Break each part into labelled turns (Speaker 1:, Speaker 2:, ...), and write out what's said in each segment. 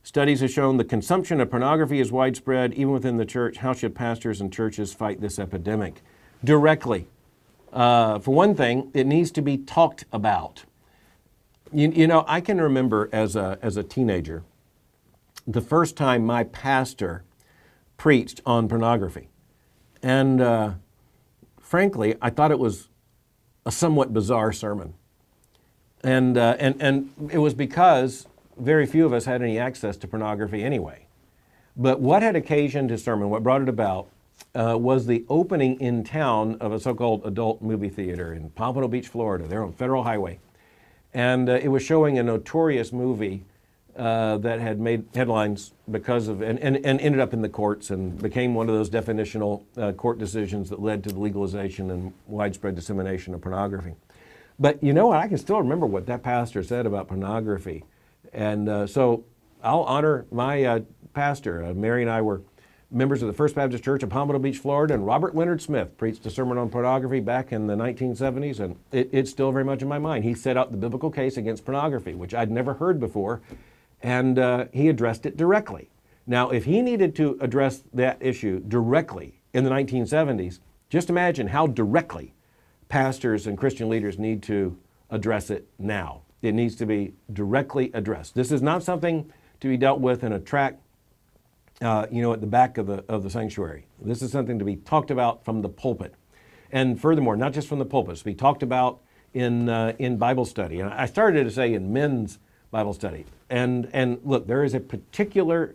Speaker 1: Studies have shown the consumption of pornography is widespread, even within the church. How should pastors and churches fight this epidemic? Directly. For one thing, it needs to be talked about. You know, I can remember as a teenager, the first time my pastor preached on pornography. And frankly, I thought it was a somewhat bizarre sermon. And it was because very few of us had any access to pornography anyway. But what had occasioned his sermon, what brought it about, was the opening in town of a so-called adult movie theater in Pompano Beach, Florida. They're on Federal Highway. And it was showing a notorious movie that had made headlines because of, and ended up in the courts and became one of those definitional court decisions that led to the legalization and widespread dissemination of pornography. But you know what? I can still remember what that pastor said about pornography. And so I'll honor my pastor. Mary and I were members of the First Baptist Church of Pompano Beach, Florida, and Robert Leonard Smith preached a sermon on pornography back in the 1970s, and it's still very much in my mind. He set out the biblical case against pornography, which I'd never heard before, and he addressed it directly. Now, if he needed to address that issue directly in the 1970s, just imagine how directly pastors and Christian leaders need to address it now. It needs to be directly addressed. This is not something to be dealt with in a tract, at the back of the sanctuary. This is something to be talked about from the pulpit. And furthermore, not just from the pulpit, to be talked about in Bible study. And I started to say in men's Bible study. And look, there is a particular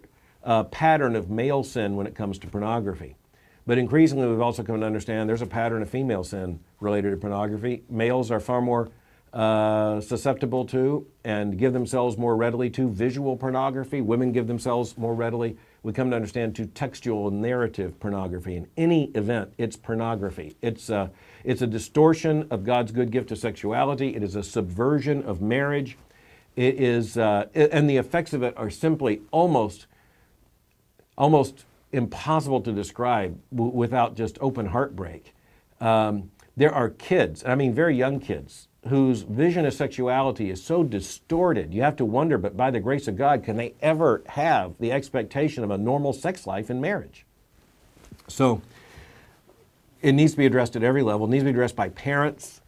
Speaker 1: pattern of male sin when it comes to pornography. But increasingly, we've also come to understand there's a pattern of female sin related to pornography. Males are far more susceptible to and give themselves more readily to visual pornography. Women give themselves more readily, we come to understand, to textual and narrative pornography. In any event, it's pornography. It's a distortion of God's good gift of sexuality. It is a subversion of marriage. It is, and the effects of it are simply almost impossible to describe without just open heartbreak. There are kids, I mean very young kids, whose vision of sexuality is so distorted, you have to wonder, but by the grace of God, can they ever have the expectation of a normal sex life in marriage? So it needs to be addressed at every level. It needs to be addressed by parents.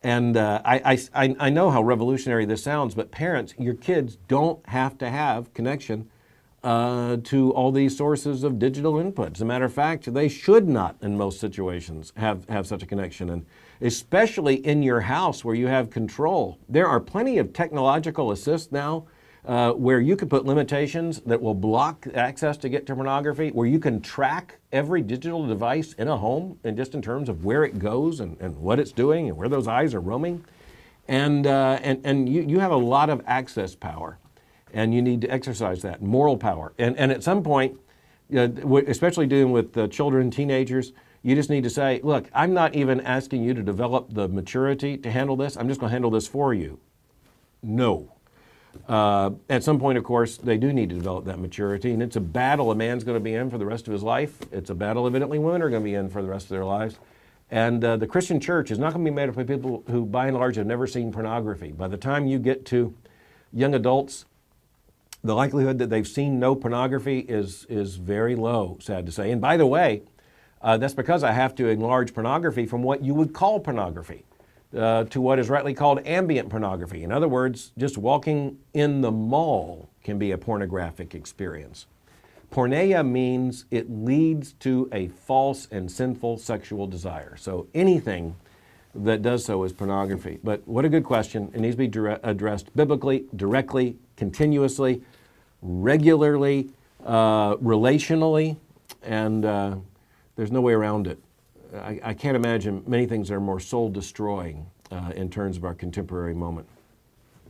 Speaker 1: And I know how revolutionary this sounds, but parents, your kids don't have to have connection to all these sources of digital input. As a matter of fact, they should not, in most situations, have such a connection. And especially in your house where you have control. There are plenty of technological assists now where you can put limitations that will block access to get to pornography, where you can track every digital device in a home, and just in terms of where it goes and what it's doing and where those eyes are roaming. And you have a lot of access power. And you need to exercise that, moral power. And at some point, especially dealing with children, teenagers, you just need to say, look, I'm not even asking you to develop the maturity to handle this. I'm just going to handle this for you. No. At some point, of course, they do need to develop that maturity. And it's a battle a man's going to be in for the rest of his life. It's a battle, evidently, women are going to be in for the rest of their lives. And the Christian church is not going to be made up of people who, by and large, have never seen pornography. By the time you get to young adults, the likelihood that they've seen no pornography is very low, sad to say. And by the way, that's because I have to enlarge pornography from what you would call pornography to what is rightly called ambient pornography. In other words, just walking in the mall can be a pornographic experience. Porneia means it leads to a false and sinful sexual desire. So anything that does so is pornography. But what a good question. It needs to be addressed biblically, directly, continuously, regularly, relationally, and there's no way around it. I can't imagine many things that are more soul-destroying in terms of our contemporary moment.